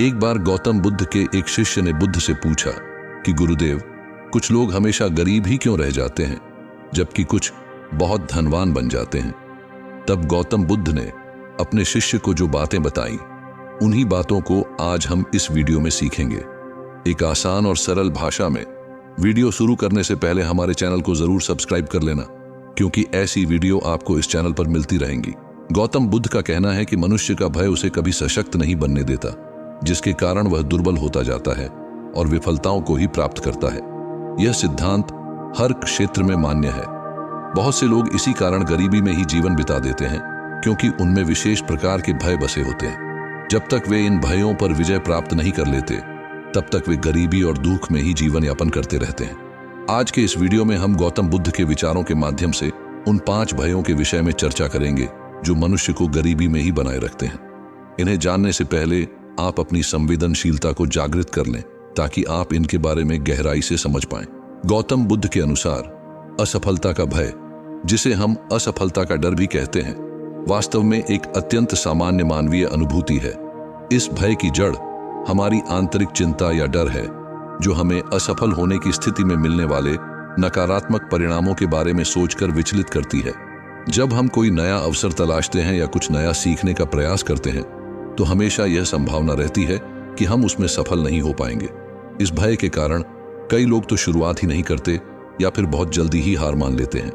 एक बार गौतम बुद्ध के एक शिष्य ने बुद्ध से पूछा कि गुरुदेव, कुछ लोग हमेशा गरीब ही क्यों रह जाते हैं जबकि कुछ बहुत धनवान बन जाते हैं। तब गौतम बुद्ध ने अपने शिष्य को जो बातें बताई, उन्हीं बातों को आज हम इस वीडियो में सीखेंगे। एक आसान और सरल भाषा में। वीडियो शुरू करने से पहले हमारे चैनल को जरूर सब्सक्राइब कर लेना, क्योंकि ऐसी वीडियो आपको इस चैनल पर मिलती रहेंगी। गौतम बुद्ध का कहना है कि मनुष्य का भय उसे कभी सशक्त नहीं बनने देता, जिसके कारण वह दुर्बल होता जाता है और विफलताओं को ही प्राप्त करता है। यह सिद्धांत हर क्षेत्र में मान्य है। बहुत से लोग इसी कारण गरीबी में ही जीवन बिता देते हैं, क्योंकि उनमें विशेष प्रकार के भय बसे होते हैं। जब तक वे इन भयों पर विजय प्राप्त नहीं कर लेते, तब तक वे गरीबी और दुख में ही जीवन यापन करते रहते हैं। आज के इस वीडियो में हम गौतम बुद्ध के विचारों के माध्यम से उन 5 भयों के विषय में चर्चा करेंगे जो मनुष्य को गरीबी में ही बनाए रखते हैं। इन्हें जानने से पहले आप अपनी संवेदनशीलता को जागृत कर लें, ताकि आप इनके बारे में गहराई से समझ पाएं। गौतम बुद्ध के अनुसार असफलता का भय, जिसे हम असफलता का डर भी कहते हैं, वास्तव में एक अत्यंत सामान्य मानवीय अनुभूति है। इस भय की जड़ हमारी आंतरिक चिंता या डर है, जो हमें असफल होने की स्थिति में मिलने वाले नकारात्मक परिणामों के बारे में सोचकर विचलित करती है। जब हम कोई नया अवसर तलाशते हैं या कुछ नया सीखने का प्रयास करते हैं, तो हमेशा यह संभावना रहती है कि हम उसमें सफल नहीं हो पाएंगे। इस भय के कारण कई लोग तो शुरुआत ही नहीं करते या फिर बहुत जल्दी ही हार मान लेते हैं।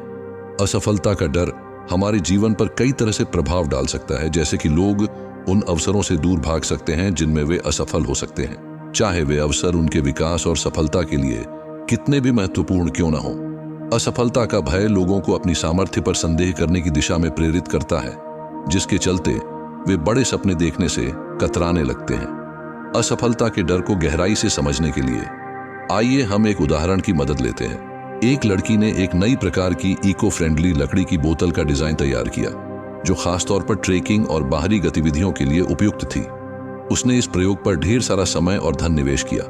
असफलता का डर हमारे जीवन पर कई तरह से प्रभाव डाल सकता है, जैसे कि लोग उन अवसरों से दूर भाग सकते हैं जिनमें वे असफल हो सकते हैं, चाहे वे अवसर उनके विकास और सफलता के लिए कितने भी महत्वपूर्ण क्यों न हो। असफलता का भय लोगों को अपनी सामर्थ्य पर संदेह करने की दिशा में प्रेरित करता है, जिसके चलते वे बड़े सपने देखने से कतराने लगते हैं। असफलता के डर को गहराई से समझने के लिए आइए हम एक उदाहरण की मदद लेते हैं। एक लड़की ने एक नई प्रकार की इको फ्रेंडली लकड़ी की बोतल का डिजाइन तैयार किया, जो खासतौर पर ट्रेकिंग और बाहरी गतिविधियों के लिए उपयुक्त थी। उसने इस प्रयोग पर ढेर सारा समय और धन निवेश किया,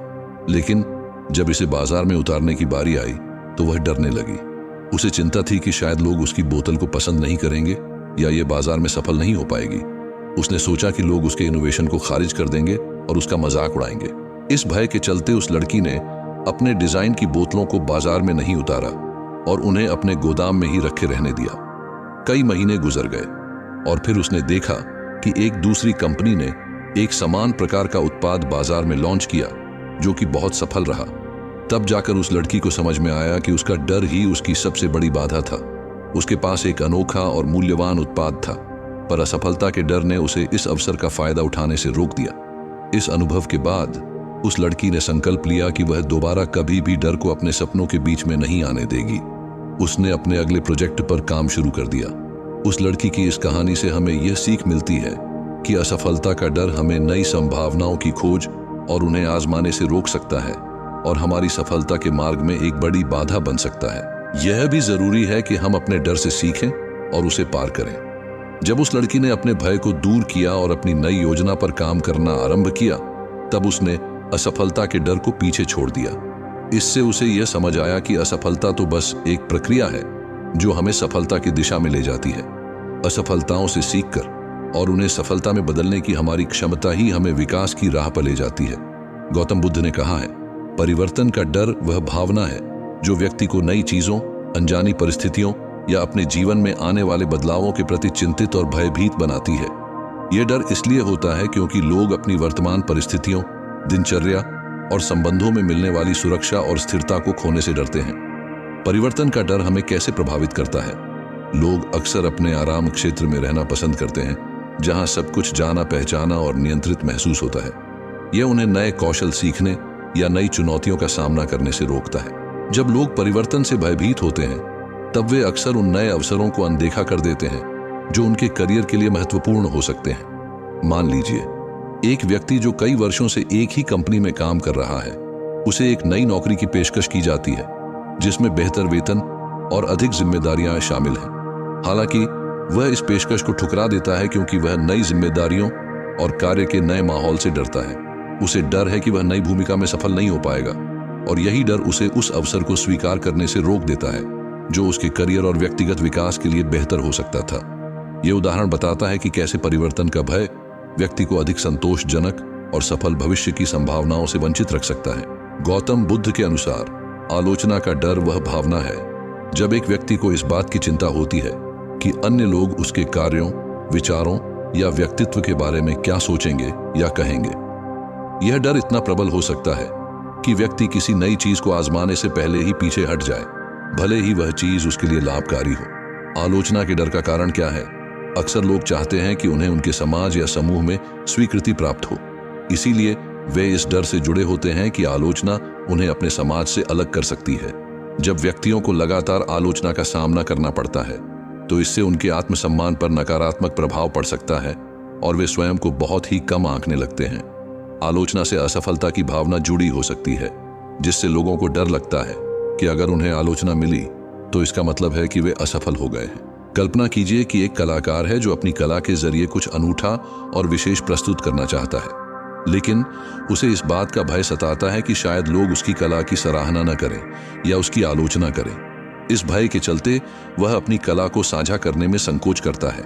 लेकिन जब इसे बाजार में उतारने की बारी आई तो वह डरने लगी। उसे चिंता थी कि शायद लोग उसकी बोतल को पसंद नहीं करेंगे या ये बाजार में सफल नहीं हो पाएगी। उसने सोचा कि लोग उसके इनोवेशन को खारिज कर देंगे और उसका मजाक उड़ाएंगे। इस भय के चलते उस लड़की ने अपने डिजाइन की बोतलों को बाजार में नहीं उतारा और उन्हें अपने गोदाम में ही रखे रहने दिया। कई महीने गुजर गए और फिर उसने देखा कि एक दूसरी कंपनी ने एक समान प्रकार का उत्पाद बाजार में लॉन्च किया, जो कि बहुत सफल रहा। तब जाकर उस लड़की को समझ में आया कि उसका डर ही उसकी सबसे बड़ी बाधा था। उसके पास एक अनोखा और मूल्यवान उत्पाद था, पर असफलता के डर ने उसे इस अवसर का फायदा उठाने से रोक दिया। इस अनुभव के बाद उस लड़की ने संकल्प लिया कि वह दोबारा कभी भी डर को अपने सपनों के बीच में नहीं आने देगी। उसने अपने अगले प्रोजेक्ट पर काम शुरू कर दिया। उस लड़की की इस कहानी से हमें यह सीख मिलती है कि असफलता का डर हमें नई संभावनाओं की खोज और उन्हें आजमाने से रोक सकता है और हमारी सफलता के मार्ग में एक बड़ी बाधा बन सकता है। यह भी जरूरी है कि हम अपने डर से सीखें और उसे पार करें। जब उस लड़की ने अपने भय को दूर किया और अपनी नई योजना पर काम करना आरंभ किया, तब उसने असफलता के डर को पीछे छोड़ दिया। इससे उसे यह समझ आया कि असफलता तो बस एक प्रक्रिया है जो हमें सफलता की दिशा में ले जाती है। असफलताओं से सीखकर और उन्हें सफलता में बदलने की हमारी क्षमता ही हमें विकास की राह पर ले जाती है। गौतम बुद्ध ने कहा है, परिवर्तन का डर वह भावना है जो व्यक्ति को नई चीजों, अनजानी परिस्थितियों या अपने जीवन में आने वाले बदलावों के प्रति चिंतित और भयभीत बनाती है। यह डर इसलिए होता है क्योंकि लोग अपनी वर्तमान परिस्थितियों, दिनचर्या और संबंधों में मिलने वाली सुरक्षा और स्थिरता को खोने से डरते हैं। परिवर्तन का डर हमें कैसे प्रभावित करता है? लोग अक्सर अपने आराम क्षेत्र में रहना पसंद करते हैं, जहां सब कुछ जाना पहचाना और नियंत्रित महसूस होता है। यह उन्हें नए कौशल सीखने या नई चुनौतियों का सामना करने से रोकता है। जब लोग परिवर्तन से भयभीत होते हैं, तब वे अक्सर उन नए अवसरों को अनदेखा कर देते हैं जो उनके करियर के लिए महत्वपूर्ण हो सकते हैं। मान लीजिए, एक व्यक्ति जो कई वर्षों से एक ही कंपनी में काम कर रहा है, उसे एक नई नौकरी की पेशकश की जाती है जिसमें बेहतर वेतन और अधिक जिम्मेदारियां शामिल हैं। हालांकि वह इस पेशकश को ठुकरा देता है क्योंकि वह नई जिम्मेदारियों और कार्य के नए माहौल से डरता है। उसे डर है कि वह नई भूमिका में सफल नहीं हो पाएगा और यही डर उसे उस अवसर को स्वीकार करने से रोक देता है जो उसके करियर और व्यक्तिगत विकास के लिए बेहतर हो सकता था। यह उदाहरण बताता है कि कैसे परिवर्तन का भय व्यक्ति को अधिक संतोषजनक और सफल भविष्य की संभावनाओं से वंचित रख सकता है। गौतम बुद्ध के अनुसार आलोचना का डर वह भावना है जब एक व्यक्ति को इस बात की चिंता होती है कि अन्य लोग उसके कार्यों, विचारों या व्यक्तित्व के बारे में क्या सोचेंगे या कहेंगे। यह डर इतना प्रबल हो सकता है कि व्यक्ति किसी नई चीज को आजमाने से पहले ही पीछे हट जाए, भले ही वह चीज उसके लिए लाभकारी हो। आलोचना के डर का कारण क्या है? अक्सर लोग चाहते हैं कि उन्हें उनके समाज या समूह में स्वीकृति प्राप्त हो, इसीलिए वे इस डर से जुड़े होते हैं कि आलोचना उन्हें अपने समाज से अलग कर सकती है। जब व्यक्तियों को लगातार आलोचना का सामना करना पड़ता है तो इससे उनके आत्मसम्मान पर नकारात्मक प्रभाव पड़ सकता है और वे स्वयं को बहुत ही कम आंकने लगते हैं। आलोचना से असफलता की भावना जुड़ी हो सकती है, जिससे लोगों को डर लगता है कि अगर उन्हें आलोचना मिली तो इसका मतलब है कि वे असफल हो गए हैं। कल्पना कीजिए कि एक कलाकार है जो अपनी कला के जरिए कुछ अनूठा और विशेष प्रस्तुत करना चाहता है, लेकिन उसे इस बात का भय सताता है कि शायद लोग उसकी कला की सराहना न करें या उसकी आलोचना करें। इस भय के चलते वह अपनी कला को साझा करने में संकोच करता है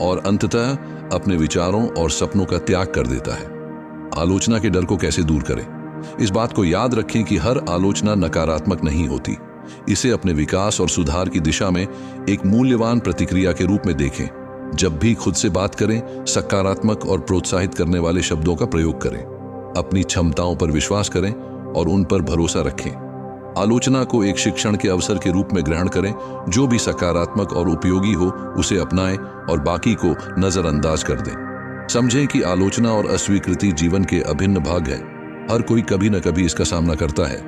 और अंततः अपने विचारों और सपनों का त्याग कर देता है। आलोचना के डर को कैसे दूर करें? इस बात को याद रखें कि हर आलोचना नकारात्मक नहीं होती। इसे अपने विकास और सुधार की दिशा में एक मूल्यवान प्रतिक्रिया के रूप में देखें। जब भी खुद से बात करें, सकारात्मक और प्रोत्साहित करने वाले शब्दों का प्रयोग करें। अपनी क्षमताओं पर विश्वास करें और उन पर भरोसा रखें। आलोचना को एक शिक्षण के अवसर के रूप में ग्रहण करें। जो भी सकारात्मक और उपयोगी हो उसे अपनाएं और बाकी को नजरअंदाज कर दें। समझें कि आलोचना और अस्वीकृति जीवन के अभिन्न भाग हैं। हर कोई कभी न कभी इसका सामना करता है,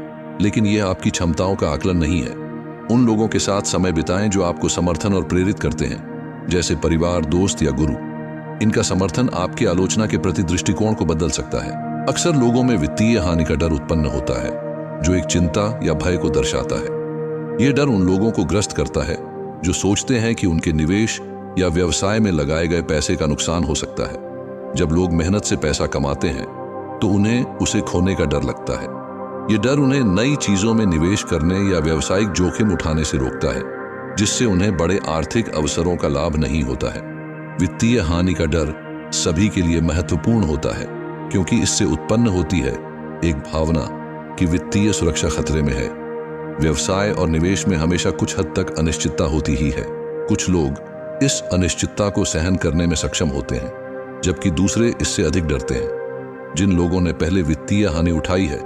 लेकिन यह आपकी क्षमताओं का आकलन नहीं है। उन लोगों के साथ समय बिताएं जो आपको समर्थन और प्रेरित करते हैं, जैसे परिवार, दोस्त या गुरु। इनका समर्थन आपकी आलोचना के प्रति दृष्टिकोण को बदल सकता है। अक्सर लोगों में वित्तीय हानि का डर उत्पन्न होता है, जो एक चिंता या भय को दर्शाता है। यह डर उन लोगों को ग्रस्त करता है जो सोचते हैं कि उनके निवेश या व्यवसाय में लगाए गए पैसे का नुकसान हो सकता है। जब लोग मेहनत से पैसा कमाते हैं तो उन्हें उसे खोने का डर लगता है। यह डर उन्हें नई चीजों में निवेश करने या व्यावसायिक जोखिम उठाने से रोकता है, जिससे उन्हें बड़े आर्थिक अवसरों का लाभ नहीं होता है। वित्तीय हानि का डर सभी के लिए महत्वपूर्ण होता है, क्योंकि इससे उत्पन्न होती है एक भावना कि वित्तीय सुरक्षा खतरे में है। व्यवसाय और निवेश में हमेशा कुछ हद तक अनिश्चितता होती ही है। कुछ लोग इस अनिश्चितता को सहन करने में सक्षम होते हैं, जबकि दूसरे इससे अधिक डरते हैं। जिन लोगों ने पहले वित्तीय हानि उठाई है,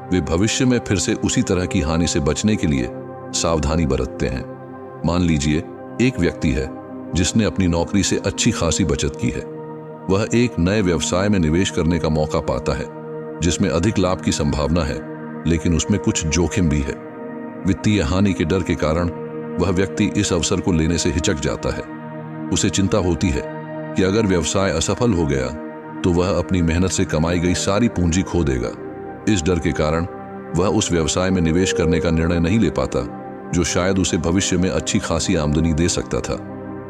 वे भविष्य में फिर से उसी तरह की हानि से बचने के लिए सावधानी बरतते हैं। मान लीजिए एक व्यक्ति है जिसने अपनी नौकरी से अच्छी खासी बचत की है। वह एक नए व्यवसाय में निवेश करने का मौका पाता है, जिसमें अधिक लाभ की संभावना है, लेकिन उसमें कुछ जोखिम भी है। वित्तीय हानि के डर के कारण वह व्यक्ति इस अवसर को लेने से हिचक जाता है। उसे चिंता होती है कि अगर व्यवसाय असफल हो गया तो वह अपनी मेहनत से कमाई गई सारी पूंजी खो देगा। इस डर के कारण वह उस व्यवसाय में निवेश करने का निर्णय नहीं ले पाता, जो शायद उसे भविष्य में अच्छी खासी आमदनी दे सकता था।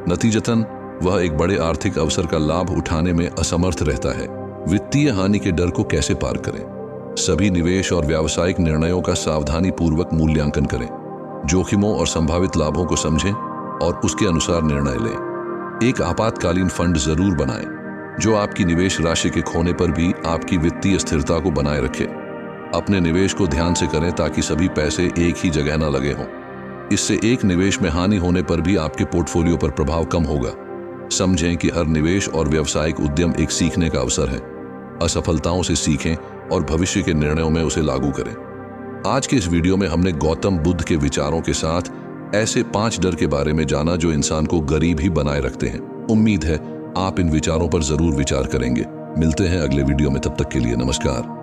नतीजतन वह एक बड़े आर्थिक अवसर का लाभ उठाने में असमर्थ रहता है। वित्तीय हानि के डर को कैसे पार करें? सभी निवेश और व्यावसायिक निर्णयों का सावधानी पूर्वक मूल्यांकन करें। जोखिमों और संभावित लाभों को समझें और उसके अनुसार निर्णय लें। एक आपातकालीन फंड जरूर बनाएं, जो आपकी निवेश राशि के खोने पर भी आपकी वित्तीय स्थिरता को बनाए रखे। अपने निवेश को ध्यान से करें ताकि सभी पैसे एक ही जगह न लगे हों। इससे एक निवेश में हानि होने पर भी आपके पोर्टफोलियो पर प्रभाव कम होगा। समझें कि हर निवेश और व्यावसायिक उद्यम एक सीखने का अवसर है। असफलताओं से सीखें और भविष्य के निर्णयों में उसे लागू करें। आज के इस वीडियो में हमने गौतम बुद्ध के विचारों के साथ ऐसे 5 डर के बारे में जाना जो इंसान को गरीब ही बनाए रखते हैं। उम्मीद है आप इन विचारों पर जरूर विचार करेंगे। मिलते हैं अगले वीडियो में, तब तक के लिए नमस्कार।